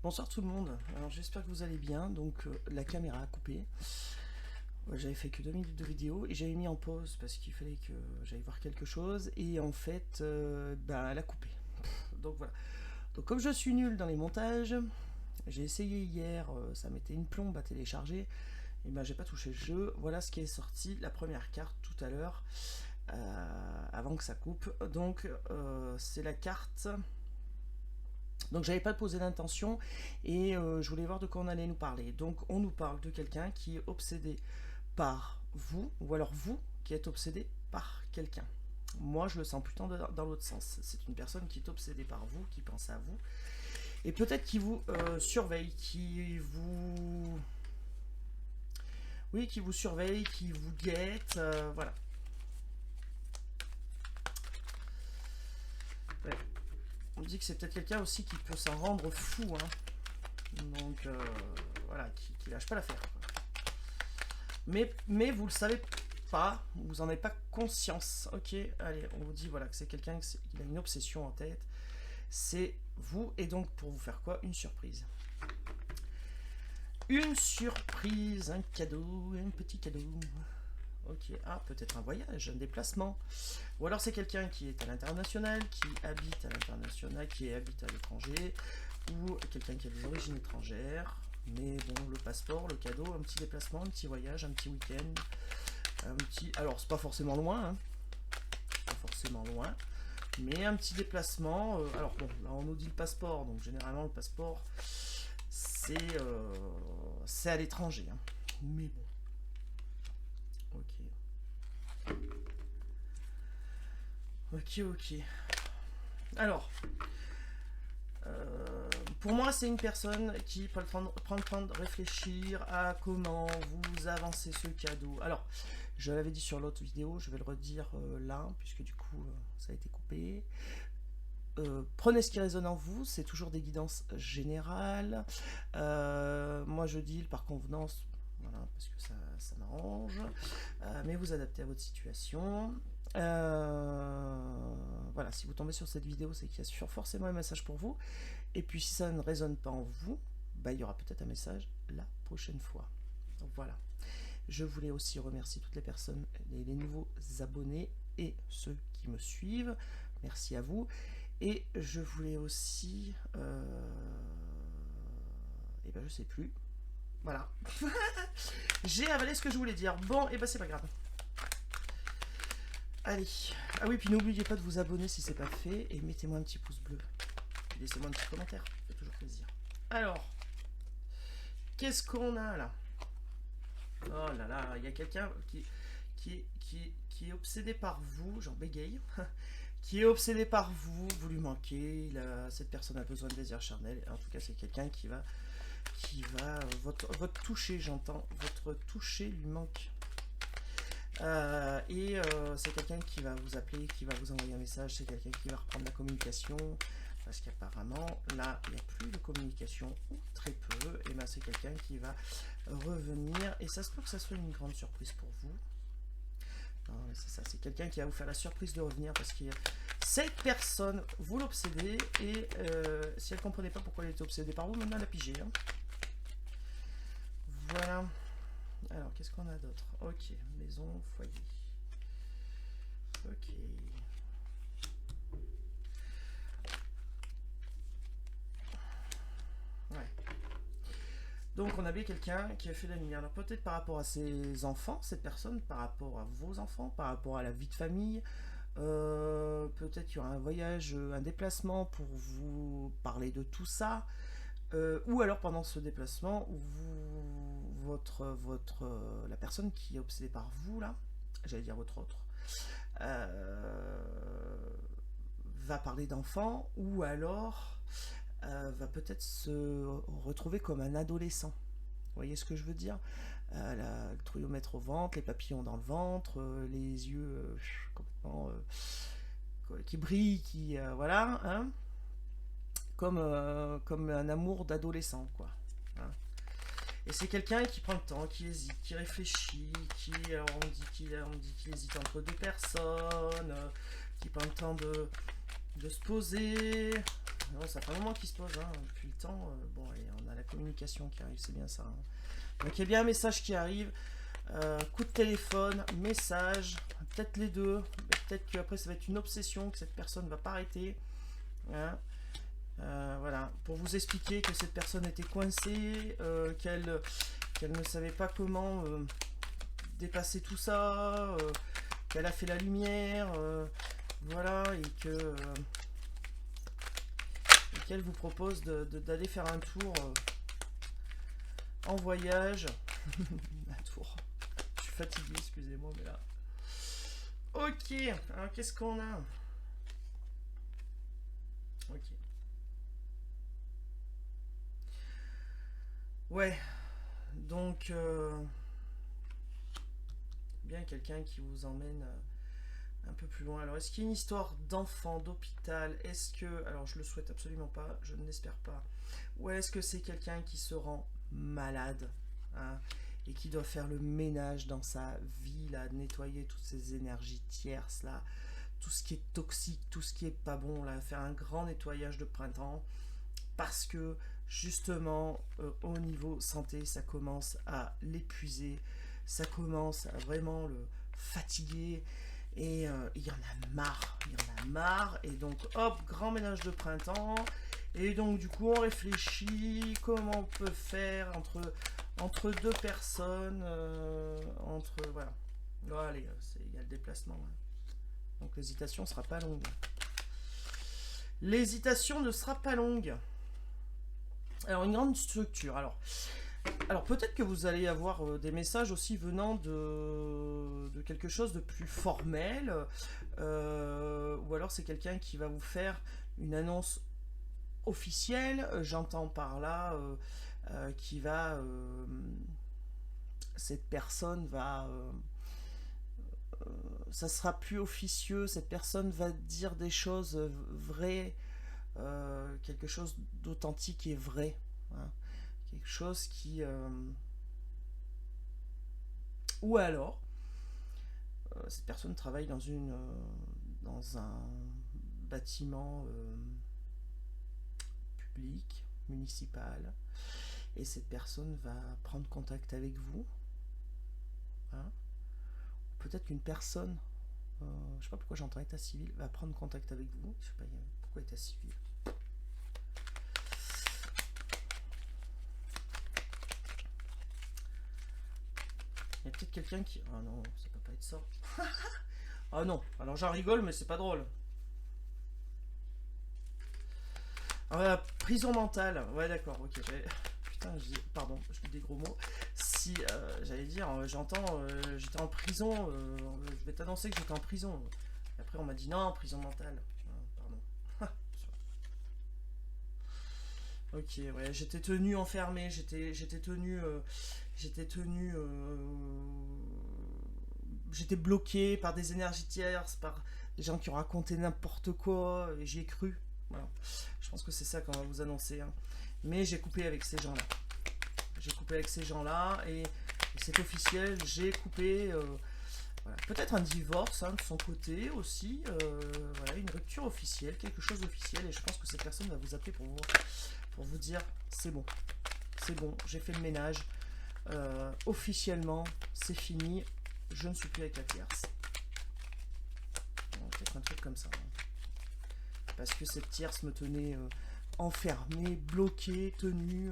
Bonsoir tout le monde, alors j'espère que vous allez bien, donc la caméra a coupé, j'avais fait que 2 minutes de vidéo et j'avais mis en pause parce qu'il fallait que j'aille voir quelque chose et en fait elle a coupé. Donc voilà, donc comme je suis nul dans les montages, j'ai essayé hier, ça mettait une plombe à télécharger, et ben j'ai pas touché le jeu, voilà ce qui est sorti, la première carte tout à l'heure, avant que ça coupe, donc c'est la carte. Donc j'avais pas posé d'intention et je voulais voir de quoi on allait nous parler. Donc on nous parle de quelqu'un qui est obsédé par vous, ou alors vous qui êtes obsédé par quelqu'un. Moi je le sens plutôt dans l'autre sens. C'est une personne qui est obsédée par vous, qui pense à vous, et peut-être qui vous surveille, qui vous... Oui, qui vous surveille, qui vous guette, voilà. Ouais. On dit que c'est peut-être quelqu'un aussi qui peut s'en rendre fou, hein. Donc voilà, qui lâche pas l'affaire. Mais vous le savez pas, vous en avez pas conscience. Ok, allez, on vous dit voilà que c'est quelqu'un qui a une obsession en tête. C'est vous, et donc pour vous faire quoi? Une surprise. Une surprise, un cadeau, un petit cadeau. Ok, ah, peut-être un voyage, un déplacement. Ou alors c'est quelqu'un qui est à l'international, qui habite à l'international, qui habite à l'étranger, ou quelqu'un qui a des origines étrangères. Mais bon, le passeport, le cadeau, un petit déplacement, un petit voyage, un petit week-end, un petit... Alors, c'est pas forcément loin, hein, pas forcément loin, mais un petit déplacement. Alors bon, là on nous dit le passeport, donc généralement le passeport, c'est à l'étranger, hein. Mais bon, ok. Ok. Alors, pour moi, c'est une personne qui prend le temps de réfléchir à comment vous avancez ce cadeau. Alors, je l'avais dit sur l'autre vidéo, je vais le redire là, puisque du coup, ça a été coupé. Prenez ce qui résonne en vous, c'est toujours des guidances générales. Moi, je deal par convenance, voilà, parce que ça m'arrange. Mais vous adaptez à votre situation. Voilà, si vous tombez sur cette vidéo, c'est qu'il y a forcément un message pour vous. Et puis si ça ne résonne pas en vous, bah, il y aura peut-être un message la prochaine fois. Donc voilà. Je voulais aussi remercier toutes les personnes, les nouveaux abonnés et ceux qui me suivent. Merci à vous. Et je voulais aussi... et ben je sais plus. Voilà. J'ai avalé ce que je voulais dire. Bon, et ben c'est pas grave. Allez. Ah oui, puis n'oubliez pas de vous abonner si c'est pas fait. Et mettez-moi un petit pouce bleu. Puis laissez-moi un petit commentaire. Ça fait toujours plaisir. Alors. Qu'est-ce qu'on a là? Oh là là, il y a quelqu'un qui est obsédé par vous. J'en bégaye. Qui est obsédé par vous. Vous lui manquez. Cette personne a besoin de désir charnel. En tout cas, c'est quelqu'un qui va votre toucher, j'entends, votre toucher lui manque. C'est quelqu'un qui va vous appeler, qui va vous envoyer un message, c'est quelqu'un qui va reprendre la communication, parce qu'apparemment là il n'y a plus de communication, ou très peu, et ben c'est quelqu'un qui va revenir, et ça se peut que ça soit une grande surprise pour vous. C'est ça, c'est quelqu'un qui va vous faire la surprise de revenir, parce que cette personne, vous l'obsédez, et si elle ne comprenait pas pourquoi elle était obsédée par vous, maintenant elle a pigé, hein. Voilà. Alors, qu'est-ce qu'on a d'autre? Ok, maison, foyer. Ok. Ouais. Donc, on avait quelqu'un qui a fait la lumière. Alors, peut-être par rapport à ses enfants, cette personne, par rapport à vos enfants, par rapport à la vie de famille. Peut-être qu'il y aura un voyage, un déplacement pour vous parler de tout ça. Ou alors pendant ce déplacement, la personne qui est obsédée par vous, là, j'allais dire votre autre, va parler d'enfant, ou alors va peut-être se retrouver comme un adolescent. Vous voyez ce que je veux dire? Le trouillomètre au ventre, les papillons dans le ventre, les yeux complètement qui brillent, voilà, hein, comme un amour d'adolescent, quoi. Hein. Et c'est quelqu'un qui prend le temps, qui hésite, qui réfléchit, alors on dit qu'il hésite entre deux personnes, qui prend le temps de se poser, Non, ça fait un moment qu'il se pose, hein, depuis le temps. Bon, allez, on a la communication qui arrive, c'est bien ça. Hein. Donc il y a bien un message qui arrive. Coup de téléphone, message, peut-être les deux. Peut-être qu'après ça va être une obsession, que cette personne ne va pas arrêter. Hein. Voilà, pour vous expliquer que cette personne était coincée, qu'elle ne savait pas comment dépasser tout ça, qu'elle a fait la lumière, voilà, et qu'elle vous propose d'aller faire un tour en voyage. Un tour. Je suis fatigué, excusez-moi, mais là. Ok, alors qu'est-ce qu'on a? Ok. Ouais, donc bien quelqu'un qui vous emmène un peu plus loin. Alors, est-ce qu'il y a une histoire d'enfant, d'hôpital? Est-ce que, alors je le souhaite absolument pas, je ne l'espère pas. Ou est-ce que c'est quelqu'un qui se rend malade, hein, et qui doit faire le ménage dans sa vie, là, nettoyer toutes ces énergies tierces, là, tout ce qui est toxique, tout ce qui est pas bon, là, faire un grand nettoyage de printemps, parce que justement, au niveau santé, ça commence à l'épuiser, ça commence à vraiment le fatiguer, et il y en a marre, il y en a marre, et donc hop, grand ménage de printemps, et donc du coup on réfléchit comment on peut faire entre deux personnes, entre, voilà. Bon, allez, il y a le déplacement, hein. Donc l'hésitation ne sera pas longue. L'hésitation ne sera pas longue. Alors une grande structure, alors peut-être que vous allez avoir des messages aussi venant de quelque chose de plus formel, ou alors c'est quelqu'un qui va vous faire une annonce officielle, j'entends par là, qui va... cette personne va... ça sera plus officieux, cette personne va dire des choses vraies, quelque chose d'authentique et vrai, hein. Quelque chose qui... ou alors, cette personne travaille dans un bâtiment public, municipal, et cette personne va prendre contact avec vous, hein. Peut-être qu'une personne, je sais pas pourquoi j'entends état civil, va prendre contact avec vous, je sais pas pourquoi état civil. Il y a peut-être quelqu'un qui... Ah non, ça peut pas être ça. Ah non, alors j'en rigole, mais c'est pas drôle. Ah, prison mentale, ouais d'accord, ok. Putain, pardon, je dis des gros mots. Si, j'allais dire, j'entends, j'étais en prison, je vais t'annoncer que j'étais en prison. Et après on m'a dit non, prison mentale. Pardon. Ok, ouais, j'étais tenu enfermé, j'étais bloqué par des énergies tierces, par des gens qui ont raconté n'importe quoi, et j'y ai cru. Voilà. Je pense que c'est ça qu'on va vous annoncer, hein. Mais j'ai coupé avec ces gens-là. J'ai coupé avec ces gens-là, et c'est officiel, j'ai coupé. Voilà. Peut-être un divorce, hein, de son côté aussi. Voilà, une rupture officielle, quelque chose d'officiel, et je pense que cette personne va vous appeler pour vous dire c'est bon, j'ai fait le ménage. Officiellement, c'est fini, je ne suis plus avec la tierce. Peut-être un truc comme ça, hein. Parce que cette tierce me tenait enfermé, bloqué, tenu,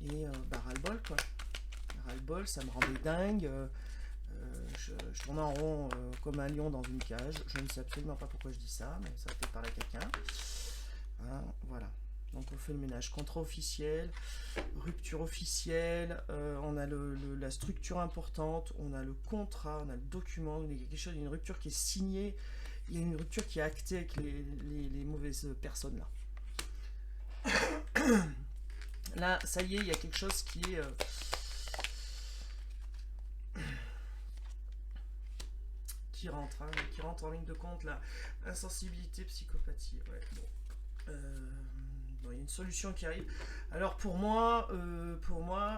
et bah ras-le-bol quoi. Ras-le-bol, ça me rendait dingue. Je tournais en rond comme un lion dans une cage. Je ne sais absolument pas pourquoi je dis ça, mais ça a fait parler à quelqu'un. Hein, voilà. Donc on fait le ménage. Contrat officiel, rupture officielle, on a la structure importante, on a le contrat, on a le document, il y a quelque chose, une rupture qui est signée, il y a une rupture qui est actée avec les mauvaises personnes là. Là, ça y est, il y a quelque chose qui est... qui rentre en ligne de compte là. Insensibilité, psychopathie, ouais, bon. Bon, il y a une solution qui arrive. Alors pour moi,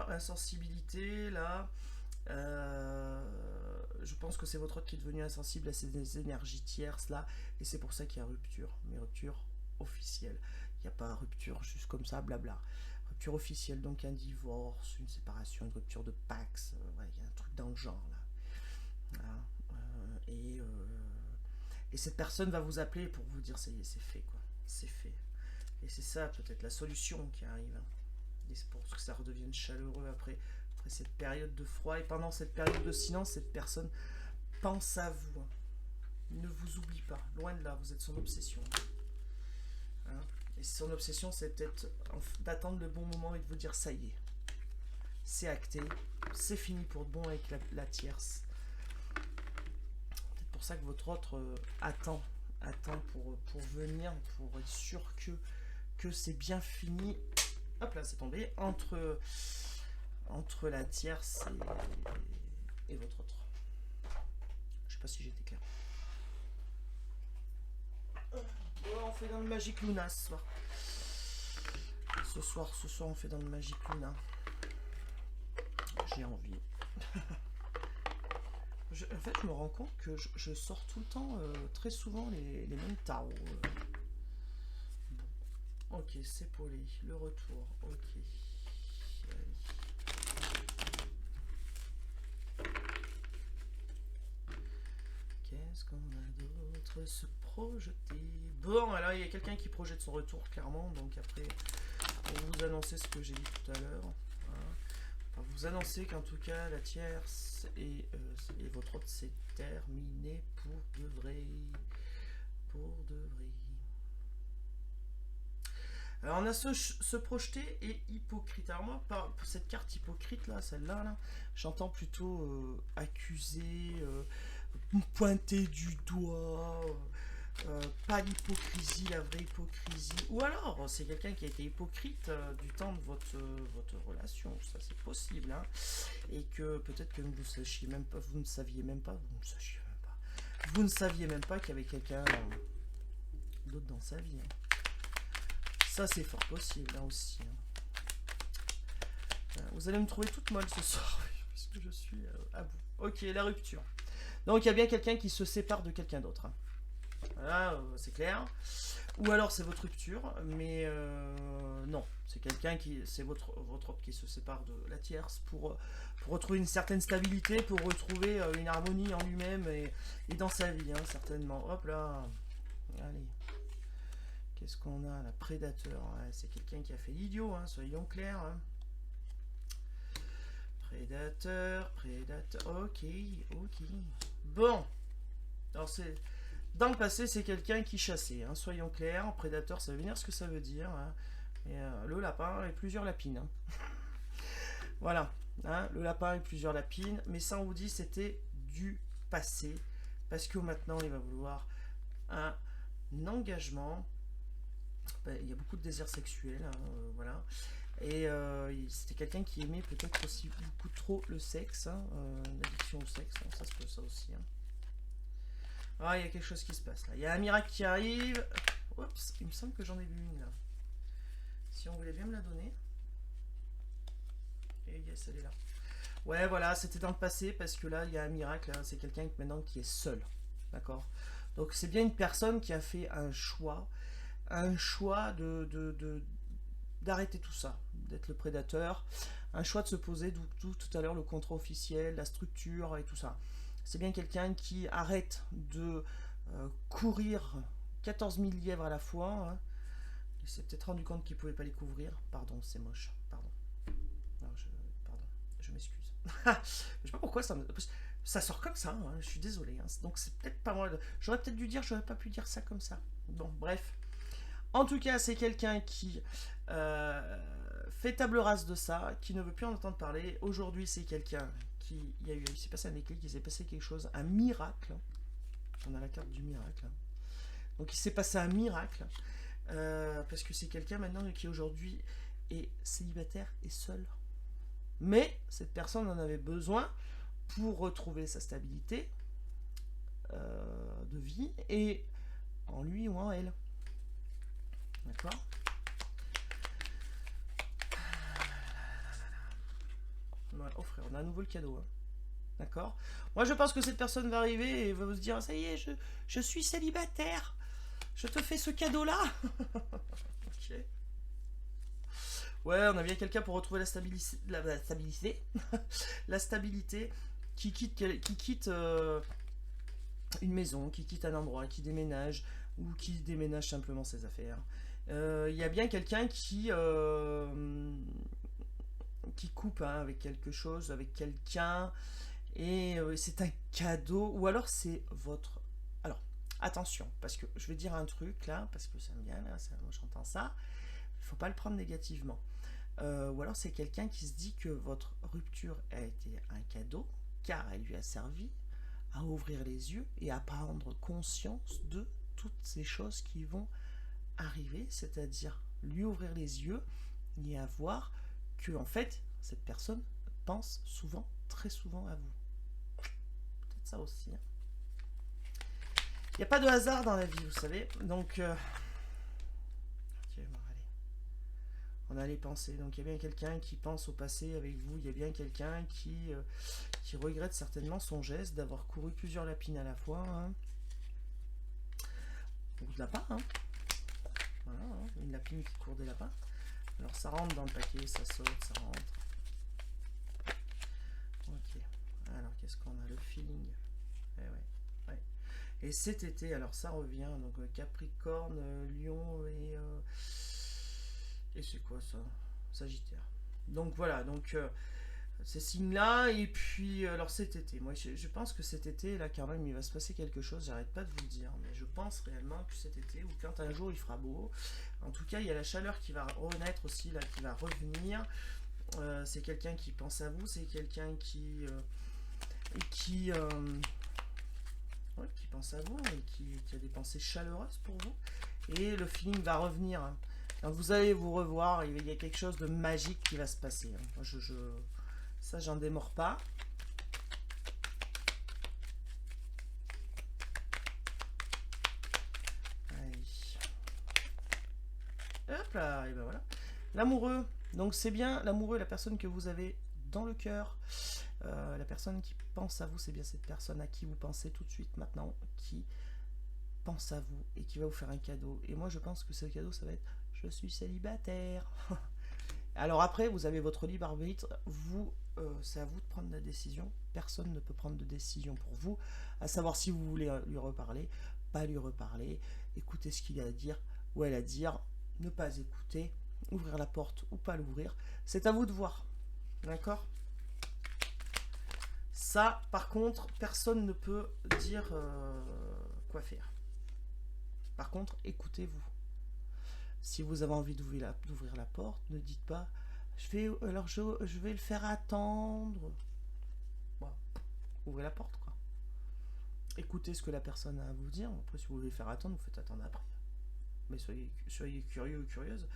insensibilité, là, je pense que c'est votre autre qui est devenu insensible à ces énergies tierces là, et c'est pour ça qu'il y a rupture, mais rupture officielle. Il n'y a pas rupture juste comme ça, blabla. Rupture officielle, donc un divorce, une séparation, une rupture de Pax. Ouais, il y a un truc dans le genre là. Voilà. Et cette personne va vous appeler pour vous dire ça y est, c'est fait quoi. C'est fait. Et c'est ça peut-être la solution qui arrive. Et c'est pour que ça redevienne chaleureux après cette période de froid. Et pendant cette période de silence, cette personne pense à vous. Il ne vous oublie pas. Loin de là, vous êtes son obsession. Hein. Et son obsession, c'est peut-être d'attendre le bon moment et de vous dire ça y est. C'est acté. C'est fini pour de bon avec la tierce. C'est pour ça que votre autre attend pour venir, pour être sûr que c'est bien fini. Hop là, c'est tombé entre la tierce et votre autre. Je sais pas si j'étais clair. On fait dans le Magic Luna ce soir. Ce soir, on fait dans le Magic Luna. J'ai envie. En fait, je me rends compte que je sors tout le temps, très souvent, les mêmes tarots. Bon. Ok, c'est polé. Le retour. Ok. Qu'est-ce qu'on a d'autre? Se projeter. Bon, alors il y a quelqu'un qui projette son retour, clairement. Donc après, on va vous annoncer ce que j'ai dit tout à l'heure. Enfin, vous annoncer qu'en tout cas, la tierce et votre autre, c'est terminé pour de vrai. Pour de vrai. Alors on a se projeter et hypocrite. Alors moi, par cette carte hypocrite là, celle-là, là, j'entends plutôt accuser, pointer du doigt, pas l'hypocrisie, la vraie hypocrisie. Ou alors, c'est quelqu'un qui a été hypocrite du temps de votre relation. Ça, c'est possible. Hein. Et que peut-être que vous ne sachiez même pas, vous ne saviez même pas, vous ne saviez même pas qu'il y avait quelqu'un d'autre dans sa vie. Hein. Ça, c'est fort possible, là aussi. Hein. Vous allez me trouver toute molle ce soir, puisque je suis à bout. Ok, la rupture. Donc, il y a bien quelqu'un qui se sépare de quelqu'un d'autre. Hein. Voilà, c'est clair. Ou alors, c'est votre rupture, mais non. C'est quelqu'un qui... C'est votre autre qui se sépare de la tierce pour retrouver une certaine stabilité, pour retrouver une harmonie en lui-même et dans sa vie, hein, certainement. Hop là. Allez. Qu'est-ce qu'on a là? Prédateur. Ouais, c'est quelqu'un qui a fait l'idiot, hein, soyons clairs. Hein. Prédateur. Ok. Bon. Alors, c'est. Dans le passé, c'est quelqu'un qui chassait, hein, soyons clairs. Prédateur, ça veut dire ce que ça veut dire. Hein. Et, le lapin et plusieurs lapines. Hein. Voilà. Hein, le lapin et plusieurs lapines. Mais ça, on vous dit, c'était du passé. Parce que maintenant, il va vouloir un engagement. Il y a beaucoup de désirs sexuels, hein, voilà. Et c'était quelqu'un qui aimait peut-être aussi beaucoup trop le sexe, hein, l'addiction au sexe, hein, ça se peut ça aussi. Hein. Ah, il y a quelque chose qui se passe là. Il y a un miracle qui arrive. Oups, il me semble que j'en ai vu une là. Si on voulait bien me la donner. Et yes, elle est là. Ouais, voilà, c'était dans le passé parce que là, il y a un miracle. Hein, c'est quelqu'un maintenant qui est seul. D'accord. Donc, c'est bien une personne qui a fait un choix d'arrêter tout ça, d'être le prédateur, un choix de se poser tout à l'heure le contrat officiel, la structure et tout ça. C'est bien quelqu'un qui arrête de courir 14 000 lièvres à la fois. Hein. Il s'est peut-être rendu compte qu'il ne pouvait pas les couvrir. Pardon, c'est moche. Pardon. Non, je m'excuse. Je sais pas pourquoi ça sort comme ça. Hein. Je suis désolé. Hein. Donc c'est peut-être pas moi. J'aurais peut-être dû dire, j'aurais pas pu dire ça comme ça. Bon, bref. En tout cas, c'est quelqu'un qui fait table rase de ça, qui ne veut plus en entendre parler. Aujourd'hui, c'est quelqu'un il s'est passé un déclic, il s'est passé quelque chose, un miracle. On a la carte du miracle. Donc, il s'est passé un miracle, parce que c'est quelqu'un maintenant qui aujourd'hui est célibataire et seul. Mais cette personne en avait besoin pour retrouver sa stabilité de vie, et en lui ou en elle. D'accord. Ouais, oh frère, on a à nouveau le cadeau. Hein. D'accord. Moi, je pense que cette personne va arriver et va se dire, ça y est, je suis célibataire. Je te fais ce cadeau-là. Ok. Ok. Ouais, on a bien quelqu'un pour retrouver la stabilité, la stabilité, qui quitte une maison, qui quitte un endroit, qui déménage ou qui déménage simplement ses affaires. Il y a bien quelqu'un qui coupe hein, avec quelque chose, avec quelqu'un, et c'est un cadeau, ou alors c'est votre... Alors, attention, parce que je vais dire un truc là, parce que ça me vient là, moi j'entends ça, il faut pas le prendre négativement. Ou alors c'est quelqu'un qui se dit que votre rupture a été un cadeau, car elle lui a servi à ouvrir les yeux et à prendre conscience de toutes ces choses qui vont arriver, c'est-à-dire lui ouvrir les yeux et à voir que en fait cette personne pense souvent, très souvent à vous. Peut-être ça aussi. Hein. Il n'y a pas de hasard dans la vie, vous savez. Donc, ok, bon, allez. On a les pensées. Donc, il y a bien quelqu'un qui pense au passé avec vous. Il y a bien quelqu'un qui regrette certainement son geste d'avoir couru plusieurs lapines à la fois. Hein. Ou de lapins, hein. Voilà, hein, une lapine qui court des lapins. Alors ça rentre dans le paquet, ça saute, ça rentre. Ok. Alors qu'est-ce qu'on a? Le feeling. Eh ouais, ouais. Et cet été, alors ça revient. Donc Capricorne, Lion et c'est quoi ça? Sagittaire. Donc voilà, donc ces signes-là. Et puis alors cet été, moi je pense que cet été, là quand même, il va se passer quelque chose. J'arrête pas de vous le dire, mais je pense réellement que cet été, ou quand un jour il fera beau, en tout cas il y a la chaleur qui va renaître aussi, là, qui va revenir. C'est quelqu'un qui pense à vous, c'est quelqu'un qui, euh, ouais, qui pense à vous et qui a des pensées chaleureuses pour vous. Et le feeling va revenir. Hein. Quand vous allez vous revoir, il y a quelque chose de magique qui va se passer. Hein. Moi, ça, j'en démords pas. Allez. Hop là, et ben voilà. L'amoureux. Donc c'est bien l'amoureux, la personne que vous avez dans le cœur. La personne qui pense à vous, c'est bien cette personne à qui vous pensez tout de suite maintenant, qui pense à vous et qui va vous faire un cadeau. Et moi je pense que ce cadeau, ça va être je suis célibataire. Alors après, vous avez votre libre arbitre, c'est à vous de prendre la décision. Personne ne peut prendre de décision pour vous, à savoir si vous voulez lui reparler, pas lui reparler, écouter ce qu'il a à dire ou elle a à dire, ne pas écouter, ouvrir la porte ou pas l'ouvrir. C'est à vous de voir. D'accord? Ça, par contre, personne ne peut dire quoi faire. Par contre, écoutez-vous. Si vous avez envie d'ouvrir la porte, ne dites pas je vais le faire attendre. Bon, ouvrez la porte, quoi. Écoutez ce que la personne a à vous dire. Après, si vous voulez faire attendre, vous faites attendre après. Mais soyez curieux ou curieuse.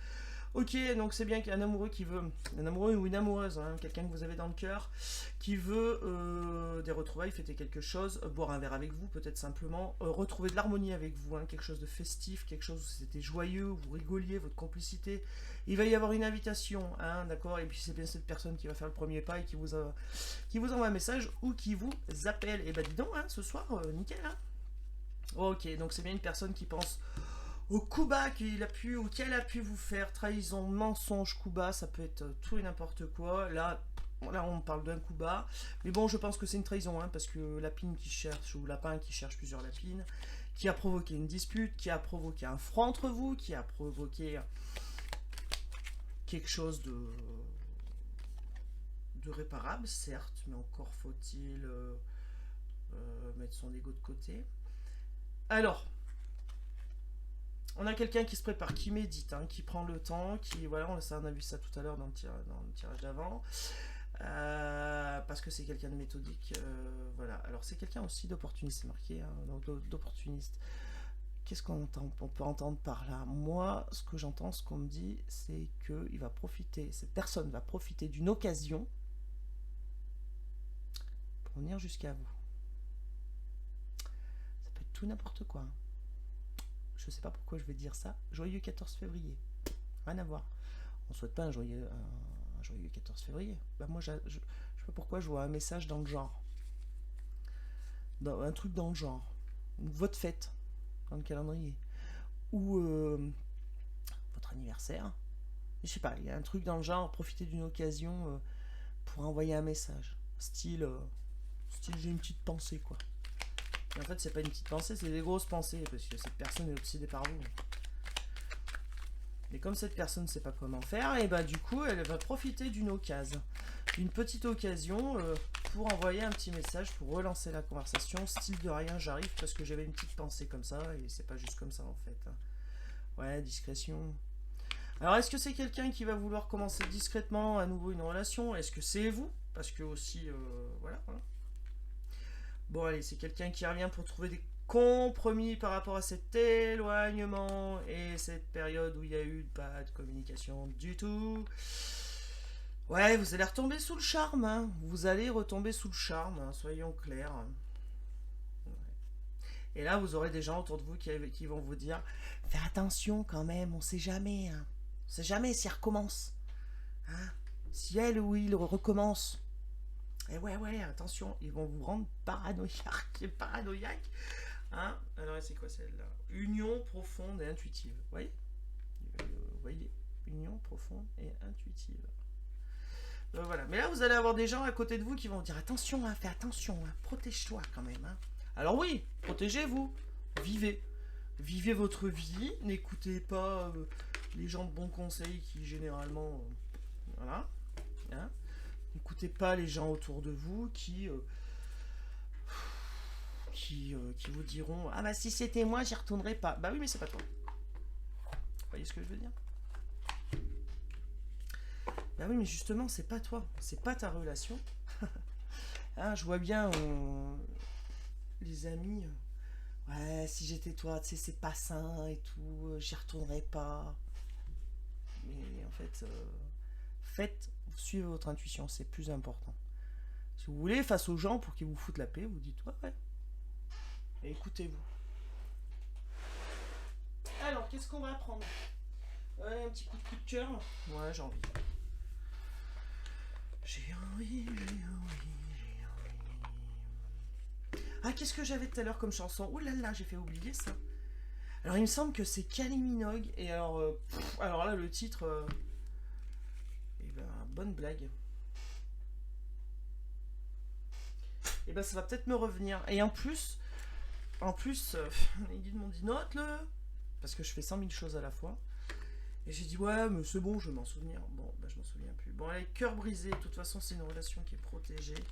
Ok, donc c'est bien qu'il y a un amoureux qui veut, un amoureux ou une amoureuse, hein, quelqu'un que vous avez dans le cœur, qui veut des retrouvailles, fêter quelque chose, boire un verre avec vous, peut-être simplement, retrouver de l'harmonie avec vous, hein, quelque chose de festif, quelque chose où c'était joyeux, où vous rigoliez, votre complicité. Il va y avoir une invitation, hein, d'accord, et puis c'est bien cette personne qui va faire le premier pas et qui vous envoie un message ou qui vous appelle. Et bah dis donc, hein, ce soir, nickel, hein. Ok, donc c'est bien une personne qui pense au coup bas qu'il a pu ou qu'elle a pu vous faire, trahison, mensonge, coup bas, ça peut être tout et n'importe quoi. Là, on parle d'un coup bas, mais bon, je pense que c'est une trahison, hein, parce que lapine qui cherche, ou lapin qui cherche plusieurs lapines, qui a provoqué une dispute, qui a provoqué un froid entre vous, qui a provoqué quelque chose de réparable, certes, mais encore faut-il mettre son ego de côté. Alors, on a quelqu'un qui se prépare, qui médite, hein, qui prend le temps, qui voilà, on a vu ça tout à l'heure dans le tirage d'avant, parce que c'est quelqu'un de méthodique, voilà. Alors c'est quelqu'un aussi d'opportuniste, c'est marqué, hein, d'opportuniste. Qu'est-ce qu'on peut entendre par là? Moi, ce que j'entends, ce qu'on me dit, c'est que cette personne va profiter d'une occasion pour venir jusqu'à vous. Ça peut être tout n'importe quoi. Hein. Je sais pas pourquoi je vais dire ça. Joyeux 14 février. Rien à voir. On souhaite pas un joyeux 14 février. Bah moi, je sais pas pourquoi je vois un message dans le genre. Un truc dans le genre. Votre fête dans le calendrier. Ou votre votre anniversaire. Je sais pas, il y a un truc dans le genre, profiter d'une occasion pour envoyer un message. Style j'ai une petite pensée, quoi. Et en fait, c'est pas une petite pensée, c'est des grosses pensées, parce que cette personne est obsédée par vous. Mais comme cette personne ne sait pas comment faire, et bah du coup, elle va profiter d'une occasion. Une petite occasion pour envoyer un petit message, pour relancer la conversation, style de rien, j'arrive parce que j'avais une petite pensée comme ça, et c'est pas juste comme ça en fait. Ouais, discrétion. Alors, est-ce que c'est quelqu'un qui va vouloir commencer discrètement à nouveau une relation? Est-ce que c'est vous? Parce que aussi, voilà. Bon, allez, c'est quelqu'un qui revient pour trouver des compromis par rapport à cet éloignement et cette période où il y a eu pas de communication du tout. Ouais, vous allez retomber sous le charme, hein. Vous allez retomber sous le charme, hein, soyons clairs. Ouais. Et là, vous aurez des gens autour de vous qui vont vous dire fais attention quand même, on sait jamais. Hein. On sait jamais si elle recommence. Hein. Si elle ou il recommence. Et ouais, attention, ils vont vous rendre paranoïaque. Hein. Alors, c'est quoi celle-là? Union profonde et intuitive. Vous voyez Union profonde et intuitive. Voilà. Mais là, vous allez avoir des gens à côté de vous qui vont vous dire attention, hein, fais attention, hein, protège-toi quand même. Hein. Alors oui, protégez-vous, vivez. Vivez votre vie, n'écoutez pas les gens de bons conseils qui généralement... voilà. Hein. N'écoutez pas les gens autour de vous qui vous diront ah bah si c'était moi, j'y retournerai pas. Bah oui, mais c'est pas toi. Vous voyez ce que je veux dire? Bah oui, mais justement, c'est pas toi, c'est pas ta relation. Hein, je vois bien les amis. Ouais, si j'étais toi, tu sais, c'est pas sain et tout, j'y retournerai pas. Mais en fait, suivez votre intuition, c'est plus important. Si vous voulez, face aux gens pour qu'ils vous foutent la paix, vous dites ouais. Et écoutez-vous. Alors, qu'est-ce qu'on va apprendre? Un petit coup de cœur. Ouais, j'ai envie. J'ai envie. Ah, qu'est-ce que j'avais tout à l'heure comme chanson? Oh là là, j'ai fait oublier ça. Alors, il me semble que c'est Kylie Minogue. Et alors là, le titre... eh ben, bonne blague. Et ben, ça va peut-être me revenir. Et en plus, les guides m'ont dit note-le. Parce que je fais 100 000 choses à la fois. Et j'ai dit ouais, mais c'est bon, je vais m'en souvenir. Bon, bah je m'en souviens plus. Bon, allez, cœur brisé. De toute façon, c'est une relation qui est protégée.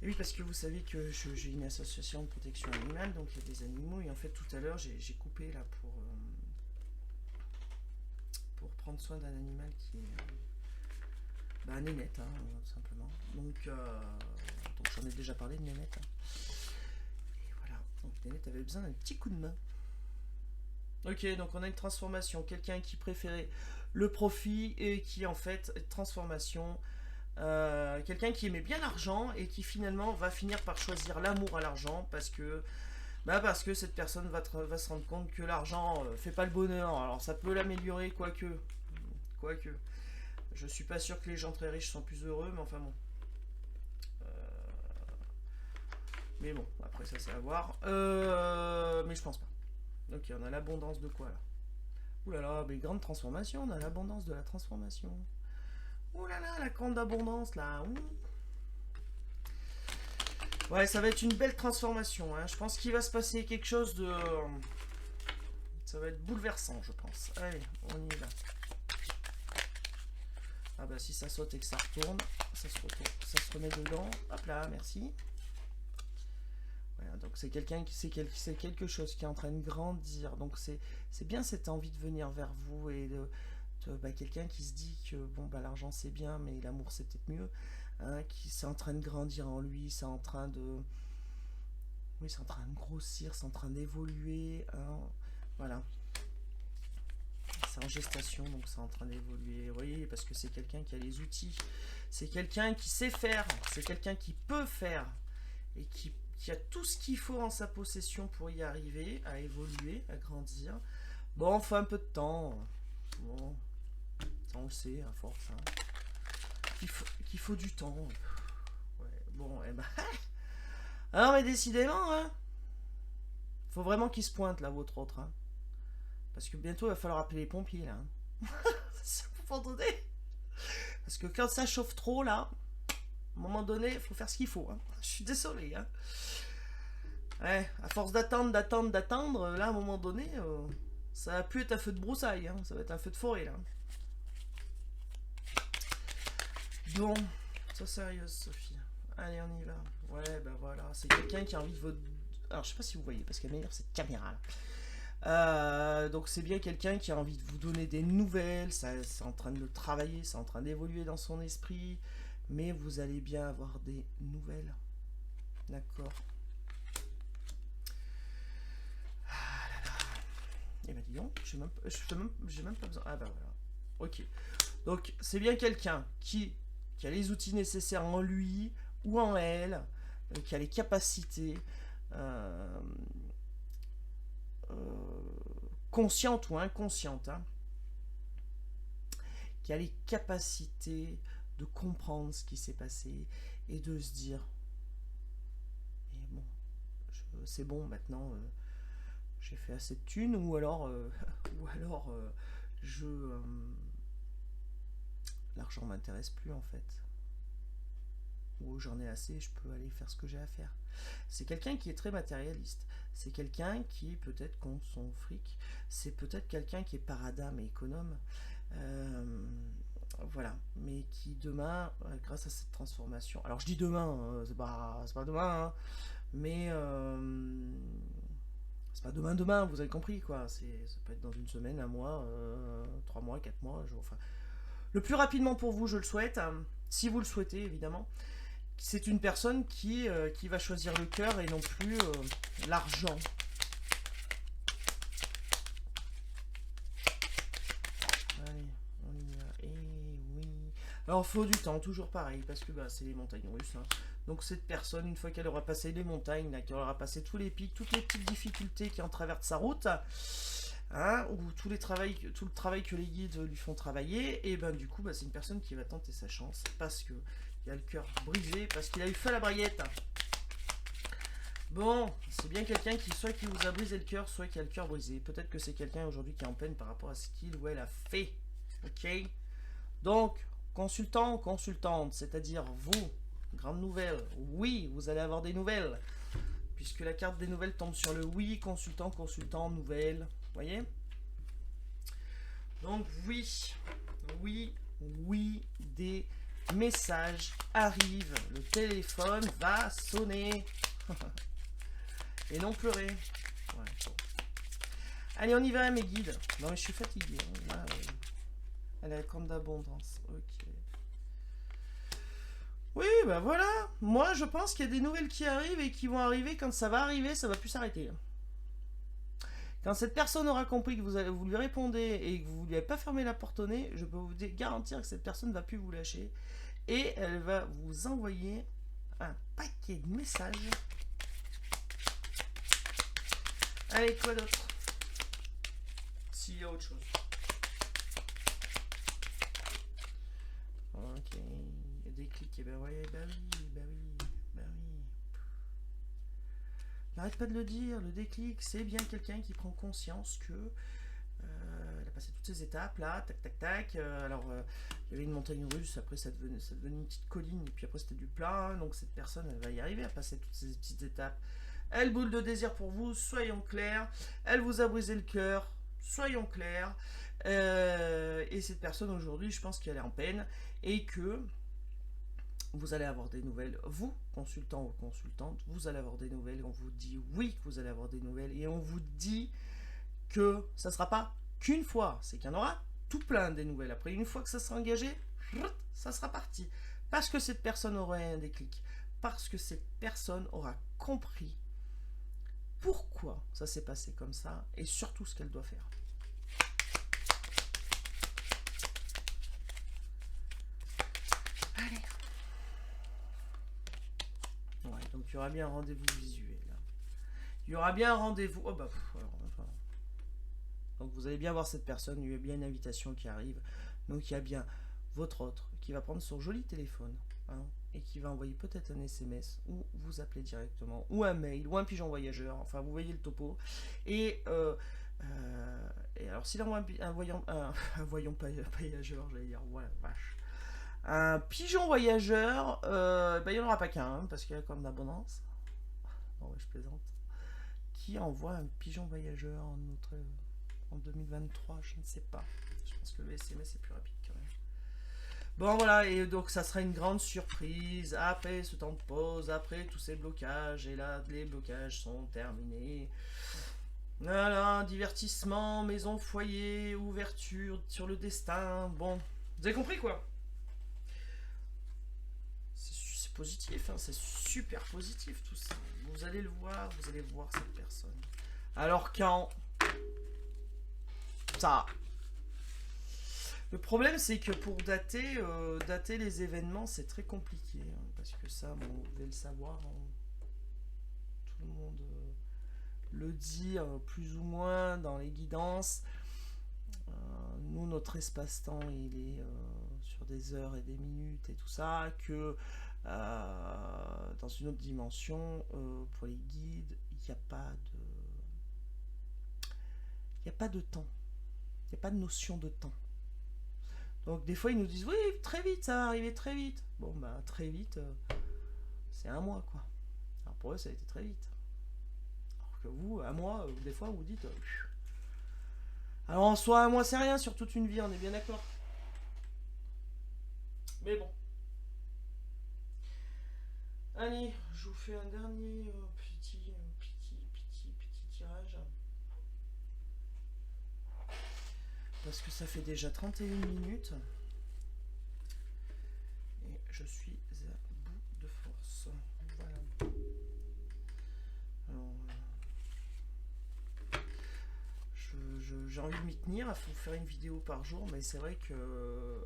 Et oui, parce que vous savez que j'ai une association de protection animale, donc il y a des animaux. Et en fait, tout à l'heure, j'ai coupé là pour prendre soin d'un animal qui est un nénette, hein, tout simplement. Donc j'en ai déjà parlé de nénette. Hein. Et voilà. Donc nénette avait besoin d'un petit coup de main. Ok, donc on a une transformation. Quelqu'un qui préférait le profit et qui en fait transformation. Quelqu'un qui aimait bien l'argent et qui finalement va finir par choisir l'amour à l'argent parce que cette personne va se rendre compte que l'argent fait pas le bonheur. Alors ça peut l'améliorer, quoique. Je suis pas sûr que les gens très riches sont plus heureux, mais enfin bon. Mais bon, après ça c'est à voir. Mais je pense pas. Ok, on a l'abondance de quoi là? Ouh là là, mais grande transformation, on a l'abondance de la transformation. Ouh là là, la grande abondance là. Ouh. Ouais, ça va être une belle transformation. Hein. Je pense qu'il va se passer quelque chose de... ça va être bouleversant, je pense. Allez, on y va. Ah bah si ça saute et que ça retourne, ça se remet dedans. Hop là, merci. Voilà, donc c'est quelque chose qui est en train de grandir. Donc c'est bien cette envie de venir vers vous et quelqu'un qui se dit que l'argent c'est bien, mais l'amour c'est peut-être mieux. Hein, qui c'est en train de grandir en lui, c'est en train de grossir, c'est en train d'évoluer. Hein, voilà. C'est en gestation, donc c'est en train d'évoluer. Vous voyez, parce que c'est quelqu'un qui a les outils, c'est quelqu'un qui sait faire, c'est quelqu'un qui peut faire et qui a tout ce qu'il faut en sa possession pour y arriver, à évoluer, à grandir. Bon, il faut un peu de temps. Bon, ça on le sait, à force. Hein. Qu'il faut du temps. Ouais, bon, et ben. Alors, mais décidément, hein. Faut vraiment qu'il se pointe là, votre autre. Hein. Parce que bientôt, il va falloir appeler les pompiers, là. Ça vous entendez? Parce que quand ça chauffe trop, là, à un moment donné, il faut faire ce qu'il faut. Hein. Je suis désolé. Hein. Ouais, à force d'attendre, là, à un moment donné, ça va plus être un feu de broussailles. Hein. Ça va être un feu de forêt, là. Bon, sois sérieuse, Sophie. Allez, on y va. Ouais, bah voilà. C'est quelqu'un qui a envie de votre... Alors, je sais pas si vous voyez, parce qu'elle m'énerve cette caméra, là. Donc c'est bien quelqu'un qui a envie de vous donner des nouvelles, c'est en train de travailler, c'est en train d'évoluer dans son esprit, mais vous allez bien avoir des nouvelles. D'accord. Ah là là. Et ben dis donc, j'ai même pas besoin. Ah bah voilà. Ok. Donc c'est bien quelqu'un qui a les outils nécessaires en lui ou en elle, qui a les capacités. Euh, consciente ou inconsciente, hein, qui a les capacités de comprendre ce qui s'est passé et de se dire et bon, c'est bon maintenant, j'ai fait assez de thunes ou alors, je l'argent m'intéresse plus en fait, ou j'en ai assez, je peux aller faire ce que j'ai à faire. C'est quelqu'un qui est très matérialiste. C'est quelqu'un qui peut-être compte son fric. C'est peut-être quelqu'un qui est paradame et économe. Voilà. Mais qui demain, grâce à cette transformation... Alors je dis demain, c'est pas demain, hein, mais c'est pas demain, vous avez compris quoi. Ça peut être dans une semaine, un mois, 3 mois, 4 mois. Enfin, le plus rapidement pour vous, je le souhaite. Si vous le souhaitez, évidemment. C'est une personne qui va choisir le cœur et non plus l'argent. Allez, on y va. Et oui. Alors, il faut du temps, toujours pareil, parce que bah, c'est les montagnes russes. Hein. Donc, cette personne, une fois qu'elle aura passé les montagnes, qu'elle aura passé tous les pics, toutes les petites difficultés qui en traversent sa route, hein, ou tout le travail que les guides lui font travailler, et ben du coup, bah, c'est une personne qui va tenter sa chance, parce que il a le cœur brisé, parce qu'il a eu feu à la braguette. Bon, c'est bien quelqu'un qui vous a brisé le cœur, soit qui a le cœur brisé. Peut-être que c'est quelqu'un aujourd'hui qui est en peine par rapport à ce qu'il ou elle a fait. Ok. Donc, consultant ou consultante, c'est-à-dire vous, grande nouvelle, oui, vous allez avoir des nouvelles. Puisque la carte des nouvelles tombe sur le oui, consultant, nouvelle. Vous voyez? Donc, oui, des messages arrivent. Le téléphone va sonner. Et non pleurer. Ouais, bon. Allez, on y va, mes guides. Non, mais je suis fatigué. Hein. Là, elle a la corne d'abondance. Ok. Oui, bah voilà. Moi, je pense qu'il y a des nouvelles qui arrivent et qui vont arriver. Quand ça va arriver, ça va plus s'arrêter. Quand cette personne aura compris que vous lui répondez et que vous ne lui avez pas fermé la porte au nez, je peux vous garantir que cette personne ne va plus vous lâcher. Et elle va vous envoyer un paquet de messages. Allez, quoi d'autre? S'il y a autre chose. Ok, il y a des clics, et ben ouais, bah oui. N'arrête pas de le dire, le déclic, c'est bien quelqu'un qui prend conscience que elle a passé toutes ces étapes là, tac. Alors, il y avait une montagne russe, après ça devenait une petite colline, et puis après c'était du plat. Donc cette personne, elle va y arriver à passer toutes ces petites étapes. Elle boule de désir pour vous, soyons clairs. Elle vous a brisé le cœur, soyons clairs. Et cette personne aujourd'hui, je pense qu'elle est en peine et que vous allez avoir des nouvelles. Vous, consultant ou consultante, vous allez avoir des nouvelles. On vous dit oui que vous allez avoir des nouvelles et on vous dit que ça ne sera pas qu'une fois, c'est qu'il y en aura tout plein des nouvelles. Après, une fois que ça sera engagé, ça sera parti. Parce que cette personne aura un déclic. Parce que cette personne aura compris pourquoi ça s'est passé comme ça et surtout ce qu'elle doit faire. Allez. Ouais, donc il y aura bien un rendez-vous visuel. Il y aura bien un rendez-vous. Oh bah, donc vous allez bien voir cette personne, il y a bien une invitation qui arrive. Donc il y a bien votre autre qui va prendre son joli téléphone, hein, et qui va envoyer peut-être un SMS ou vous appeler directement, ou un mail, ou un pigeon voyageur, enfin vous voyez le topo. Et Et alors, s'il envoie un voyant, un voyant voyageur, j'allais dire, voilà, vache. Un pigeon voyageur, bah, il n'y en aura pas qu'un, hein, parce qu'il y a comme d'abondance. Non, ouais, je plaisante. Qui envoie un pigeon voyageur en 2023? Je ne sais pas. Je pense que le SMS est plus rapide quand même. Bon voilà, et donc ça sera une grande surprise après ce temps de pause, après tous ces blocages, et là les blocages sont terminés. Voilà, divertissement, maison, foyer, ouverture sur le destin, bon, vous avez compris quoi? C'est positif, hein, c'est super positif tout ça. Vous allez le voir, vous allez voir cette personne. Alors quand ça, le problème, c'est que pour dater les événements, c'est très compliqué. Hein, parce que ça, bon, vous devez le savoir, hein, tout le monde le dit plus ou moins dans les guidances. Nous, notre espace-temps, il est sur des heures et des minutes et tout ça, que dans une autre dimension, pour les guides, il n'y a pas de... Il n'y a pas de temps. Il n'y a pas de notion de temps. Donc des fois ils nous disent oui très vite ça va arriver très vite. Bon bah très vite c'est un mois quoi. Alors pour eux ça a été très vite. Alors que vous un mois des fois vous dites alors en soi un mois c'est rien sur toute une vie on est bien d'accord. Mais bon. Allez je vous fais un dernier petit tirage. Parce que ça fait déjà 31 minutes. Et je suis à bout de force. Voilà. Alors, j'ai envie de m'y tenir, il faut faire une vidéo par jour, mais c'est vrai que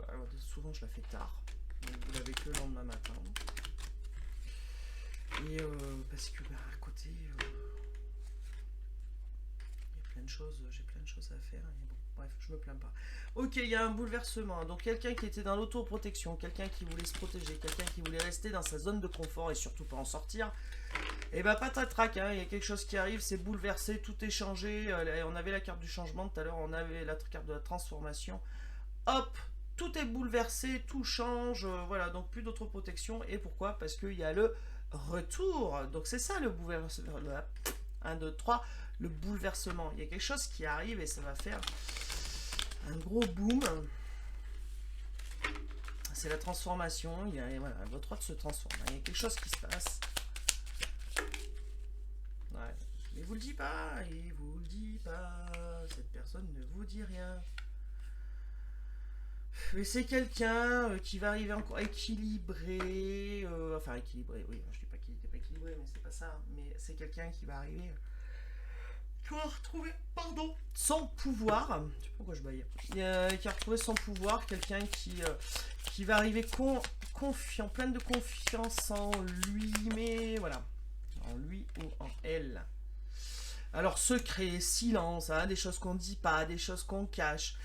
alors, souvent je la fais tard. Donc vous l'avez que le lendemain matin. Et parce que bah, à côté, il y a plein de choses, j'ai plein de choses à faire. Et bon, bref, je me plains pas. Ok, il y a un bouleversement. Donc quelqu'un qui était dans l'autoprotection, quelqu'un qui voulait se protéger, quelqu'un qui voulait rester dans sa zone de confort et surtout pas en sortir. Et bah patatrac, hein, il y a quelque chose qui arrive, c'est bouleversé, tout est changé. On avait la carte du changement tout à l'heure, on avait la carte de la transformation. Hop, tout est bouleversé, tout change. Voilà, donc plus d'autre protection. Et pourquoi? Parce qu'il y a le retour. Donc c'est ça le bouleversement. 1, 2, 3, le bouleversement. Il y a quelque chose qui arrive et ça va faire un gros boom. C'est la transformation. Il y a voilà, votre droit de se transformer. Il y a quelque chose qui se passe. Ouais. Il vous le dit pas, il vous le dit pas. Cette personne ne vous dit rien. Mais c'est quelqu'un qui va arriver encore équilibré. Enfin, équilibré, oui. Je dis pas qu'il n'était pas équilibré, mais c'est pas ça. Mais c'est quelqu'un qui va arriver. Qui va retrouver, pardon, son pouvoir. Je sais pas pourquoi je baille. Qui a retrouvé son pouvoir. Quelqu'un qui va arriver confiant, plein de confiance en lui. Mais voilà. En lui ou en elle. Alors secret, silence, hein, des choses qu'on ne dit pas, des choses qu'on cache,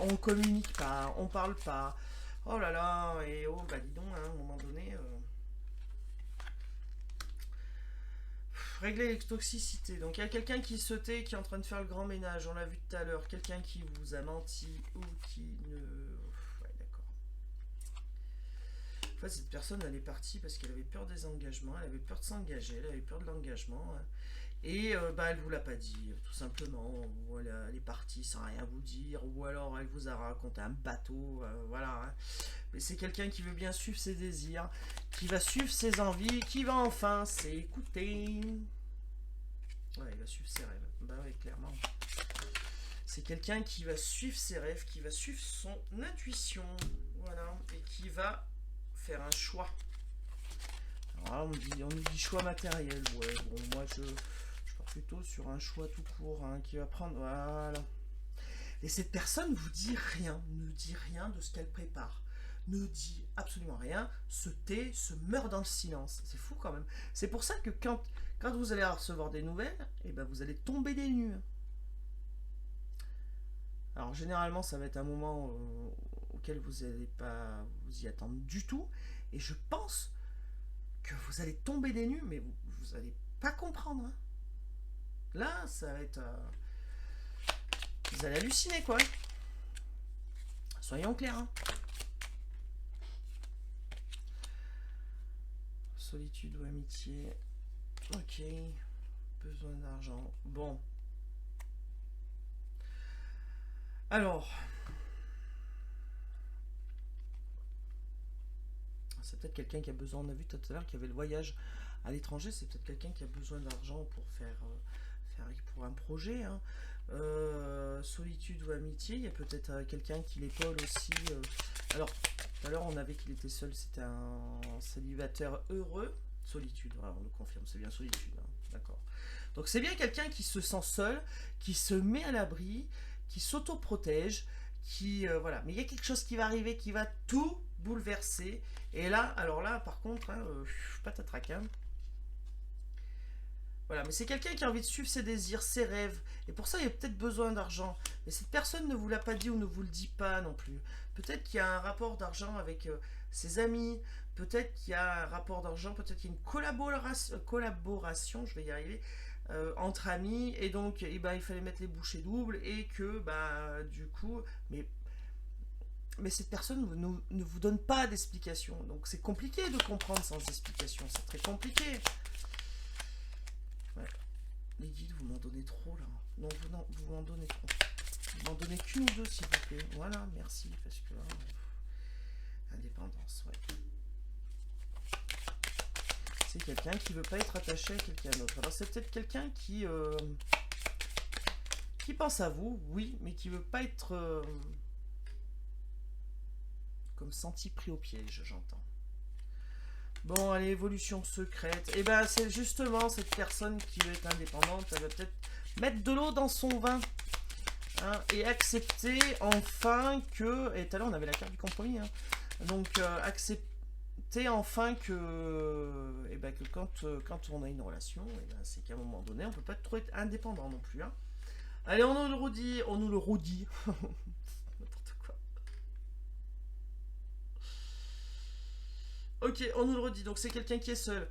on communique pas, on parle pas. Oh là là, et oh bah dis donc, hein, à un moment donné, régler les toxicités. Donc il y a quelqu'un qui se tait, qui est en train de faire le grand ménage, on l'a vu tout à l'heure, quelqu'un qui vous a menti ou qui ne... Ouais d'accord. En fait cette personne elle est partie parce qu'elle avait peur des engagements, elle avait peur de s'engager, elle avait peur de l'engagement. Hein. Et bah, elle vous l'a pas dit, tout simplement. Voilà, elle est partie sans rien vous dire, ou alors elle vous a raconté un bateau, voilà. Hein. Mais c'est quelqu'un qui veut bien suivre ses désirs, qui va suivre ses envies, qui va enfin s'écouter. Ouais, il va suivre ses rêves. Bah ouais, clairement. C'est quelqu'un qui va suivre ses rêves, qui va suivre son intuition, voilà, et qui va faire un choix. Alors là, on nous dit choix matériel. Ouais, bon, moi je pars plutôt sur un choix tout court hein, qui va prendre. Voilà. Et cette personne vous dit rien, ne dit rien de ce qu'elle prépare, ne dit absolument rien, se tait, se meurt dans le silence. C'est fou quand même. C'est pour ça que quand vous allez recevoir des nouvelles, et ben vous allez tomber des nues. Alors généralement, ça va être un moment auquel vous n'allez pas vous y attendre du tout. Et je pense que vous allez tomber des nues, mais vous n'allez pas comprendre. Hein. Là, ça va être... Vous allez halluciner, quoi. Soyons clairs. Hein. Solitude ou amitié. Ok. Besoin d'argent. Bon. Alors. C'est peut-être quelqu'un qui a besoin, on a vu tout à l'heure qu'il y avait le voyage à l'étranger, c'est peut-être quelqu'un qui a besoin d'argent pour faire pour un projet. Hein. Solitude ou amitié, il y a peut-être quelqu'un qui l'épaule aussi. Alors, tout à l'heure on avait qu'il était seul, c'était un célibataire heureux. Solitude, voilà, on le confirme, c'est bien solitude. Hein. D'accord. Donc c'est bien quelqu'un qui se sent seul, qui se met à l'abri, qui s'auto-protège, qui voilà. Mais il y a quelque chose qui va arriver qui va tout bouleverser. Et là, alors là, par contre, hein, patatrac, hein. Voilà, mais c'est quelqu'un qui a envie de suivre ses désirs, ses rêves. Et pour ça, il a peut-être besoin d'argent. Mais cette personne ne vous l'a pas dit ou ne vous le dit pas non plus. Peut-être qu'il y a un rapport d'argent avec ses amis. Peut-être qu'il y a un rapport d'argent. Peut-être qu'il y a une collaboration, je vais y arriver, entre amis. Et donc, eh ben, il fallait mettre les bouchées doubles. Et que, bah, du coup, mais cette personne ne vous donne pas d'explication. Donc, c'est compliqué de comprendre sans explication. C'est très compliqué. Ouais. Les guides, vous m'en donnez trop là. Non, vous m'en donnez trop. Vous m'en donnez qu'une ou deux, s'il vous plaît. Voilà, merci. Parce que là, indépendance, ouais. C'est quelqu'un qui veut pas être attaché à quelqu'un d'autre. Alors, c'est peut-être quelqu'un qui pense à vous, oui, mais qui veut pas être comme senti pris au piège, j'entends. Bon, allez, évolution secrète. Et ben, c'est justement cette personne qui veut être indépendante. Elle va peut-être mettre de l'eau dans son vin. Hein, et accepter enfin que... Et tout à l'heure, on avait la carte du compromis. Hein, donc, accepter enfin que... Et ben, que quand on a une relation, et ben, c'est qu'à un moment donné, on peut pas trop être indépendant non plus. Hein. Allez, on nous le redit. N'importe quoi. Ok, on nous le redit. Donc c'est quelqu'un qui est seul,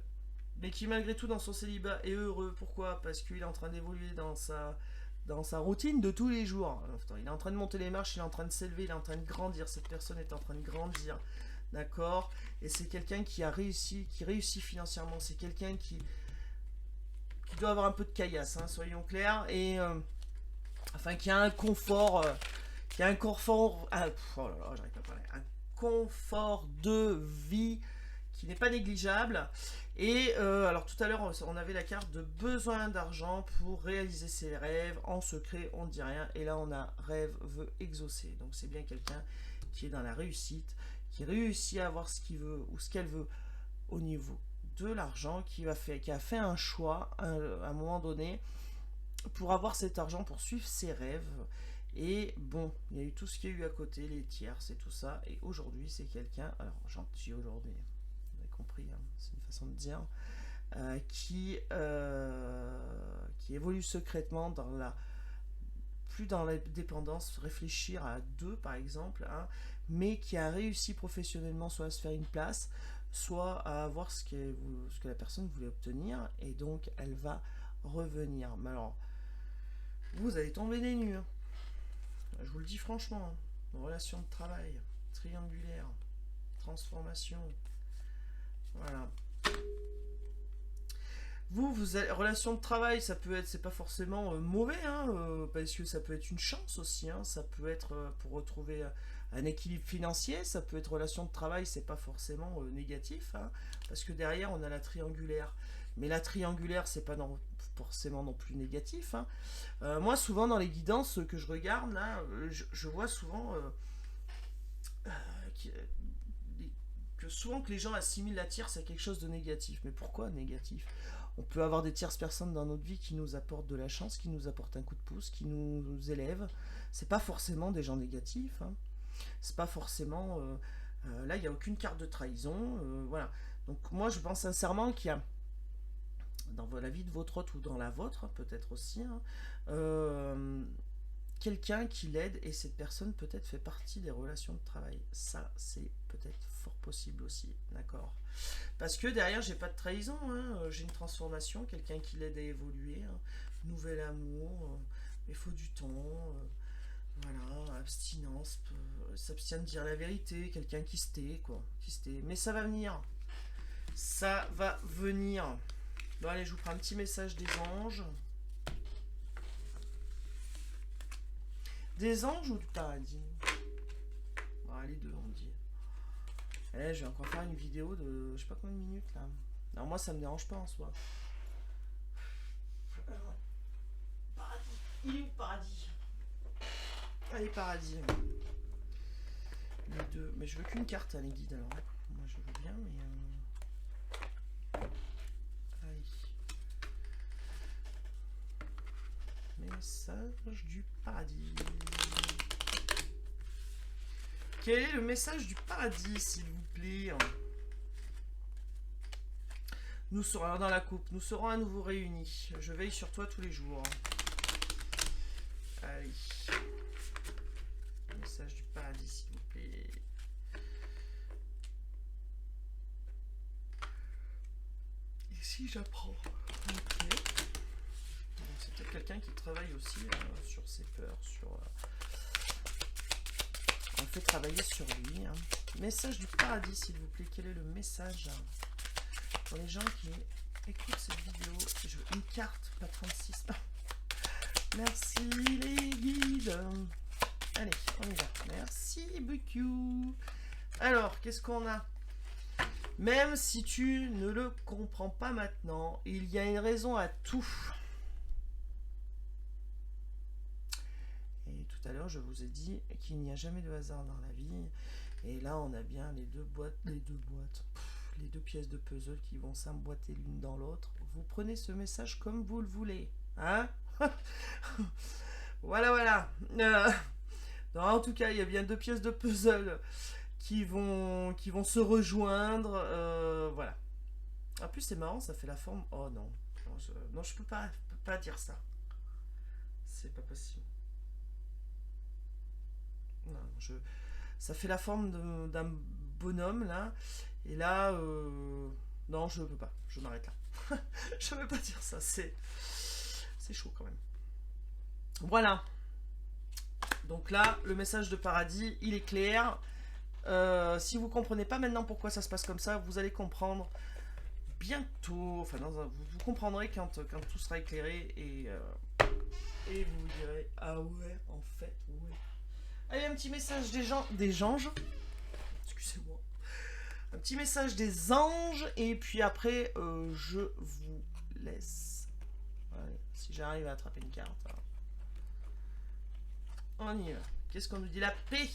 mais qui malgré tout dans son célibat est heureux. Pourquoi? Parce qu'il est en train d'évoluer dans sa routine de tous les jours. Il est en train de monter les marches, il est en train de s'élever, il est en train de grandir. Cette personne est en train de grandir. D'accord? Et c'est quelqu'un qui réussit financièrement. C'est quelqu'un qui doit avoir un peu de caillasse, hein, soyons clairs. Et enfin, qui a un confort. Qui a un confort. Oh là là, j'arrive pas à parler. Un confort de vie qui n'est pas négligeable. Et alors tout à l'heure, on avait la carte de besoin d'argent pour réaliser ses rêves. En secret, on ne dit rien. Et là, on a rêve, veut exaucer. Donc c'est bien quelqu'un qui est dans la réussite, qui réussit à avoir ce qu'il veut ou ce qu'elle veut au niveau de l'argent, qui a fait un choix à un moment donné pour avoir cet argent, pour suivre ses rêves. Et bon, il y a eu tout ce qu'il y a eu à côté, les tierces et tout ça. Et aujourd'hui, c'est quelqu'un, alors j'en dis aujourd'hui, vous avez compris, hein, c'est une façon de dire, qui évolue secrètement plus dans la dépendance, réfléchir à deux par exemple, hein, mais qui a réussi professionnellement soit à se faire une place, soit à avoir ce que la personne voulait obtenir, et donc elle va revenir. Mais alors, vous allez tomber des nues. Hein. Je vous le dis franchement. Hein. Relation de travail, triangulaire, transformation. Voilà. Relation de travail, ça peut être, c'est pas forcément mauvais, hein, parce que ça peut être une chance aussi, hein, ça peut être pour retrouver un équilibre financier, ça peut être relation de travail, c'est pas forcément négatif, hein, parce que derrière on a la triangulaire, mais la triangulaire c'est pas forcément non plus négatif. Hein. Moi souvent dans les guidances que je regarde là, je vois souvent que souvent que les gens assimilent la tierce à quelque chose de négatif, mais pourquoi négatif? On peut avoir des tierces personnes dans notre vie qui nous apportent de la chance, qui nous apportent un coup de pouce, qui nous élèvent. C'est pas forcément des gens négatifs. Hein. C'est pas forcément. Là, il n'y a aucune carte de trahison. Voilà. Donc, moi, je pense sincèrement qu'il y a dans la vie de votre hôte ou dans la vôtre, peut-être aussi, hein, quelqu'un qui l'aide et cette personne peut-être fait partie des relations de travail. Ça, c'est peut-être fort possible aussi. D'accord? Parce que derrière, j'ai pas de trahison, hein. J'ai une transformation, quelqu'un qui l'aide à évoluer, hein. Nouvel amour, il faut du temps, Voilà, abstinence, s'abstient de dire la vérité, quelqu'un qui se tait, quoi. Qui se tait. Mais ça va venir. Ça va venir. Bon, allez, je vous prends un petit message des anges. Des anges ou du paradis? Bon, les deux, on dit. Eh, je vais encore faire une vidéo de je sais pas combien de minutes là. Alors, moi, ça me dérange pas en soi. Alors, paradis. Il est où paradis? Allez, paradis. Les deux. Mais je veux qu'une carte, hein, les guides alors. Moi, je veux bien, mais. Allez. Message du paradis. Quel est le message du paradis, s'il vous plaît? Nous serons dans la coupe. Nous serons à nouveau réunis. Je veille sur toi tous les jours. Allez. Message du paradis, s'il vous plaît. Ici, j'apprends. Ok. C'est peut-être quelqu'un qui travaille aussi sur ses peurs, sur... On fait travailler sur lui. Hein. Message du paradis, s'il vous plaît. Quel est le message pour les gens qui écoutent cette vidéo? Je veux une carte, pas 36. Merci les guides. Allez, on y va. Merci beaucoup. Alors, qu'est-ce qu'on a? Même si tu ne le comprends pas maintenant, il y a une raison à tout. Et tout à l'heure, je vous ai dit qu'il n'y a jamais de hasard dans la vie. Et là, on a bien les deux pièces de puzzle qui vont s'emboîter l'une dans l'autre. Vous prenez ce message comme vous le voulez. Hein? Voilà. Non, en tout cas, il y a bien deux pièces de puzzle qui vont se rejoindre. Voilà. En plus, c'est marrant, ça fait la forme... Oh non. Non, je peux pas dire ça. C'est pas possible. Non, ça fait la forme d'un bonhomme, là. Et là... Non, je peux pas. Je m'arrête là. Je veux pas dire ça. C'est chaud, quand même. Voilà. Donc là, le message de paradis, il est clair. Si vous comprenez pas maintenant pourquoi ça se passe comme ça, vous allez comprendre bientôt. Enfin, vous comprendrez quand tout sera éclairé et vous vous direz ah ouais, en fait, ouais. Allez, un petit message des anges. Excusez-moi. Un petit message des anges et puis après, je vous laisse. Allez, si j'arrive à attraper une carte. Alors. On y va. Qu'est-ce qu'on nous dit? La paix.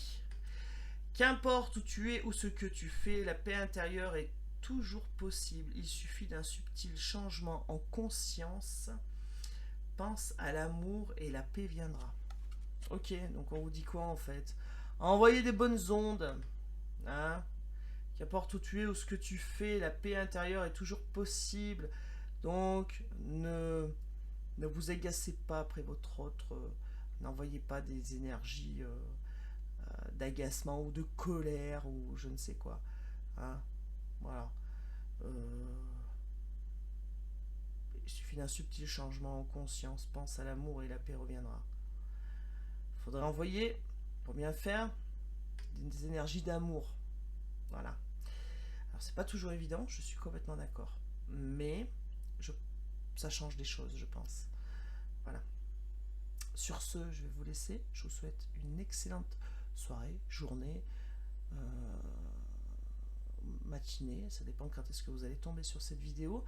Qu'importe où tu es ou ce que tu fais, la paix intérieure est toujours possible. Il suffit d'un subtil changement en conscience. Pense à l'amour et la paix viendra. Ok, donc on vous dit quoi en fait? Envoyez des bonnes ondes. Hein? Qu'importe où tu es ou ce que tu fais, la paix intérieure est toujours possible. Donc ne vous agacez pas après votre autre. N'envoyez pas des énergies d'agacement ou de colère ou je ne sais quoi. Hein? Voilà. Il suffit d'un subtil changement en conscience. Pense à l'amour et la paix reviendra. Il faudrait envoyer, pour bien faire, des énergies d'amour. Voilà. Alors c'est pas toujours évident, je suis complètement d'accord. Mais ça change des choses, je pense. Voilà. Sur ce, je vais vous laisser. Je vous souhaite une excellente soirée, journée, matinée. Ça dépend quand est-ce que vous allez tomber sur cette vidéo.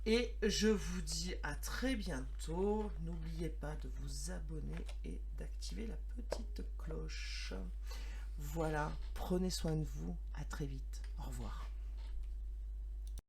Et je vous dis à très bientôt. N'oubliez pas de vous abonner et d'activer la petite cloche. Voilà, prenez soin de vous. À très vite. Au revoir.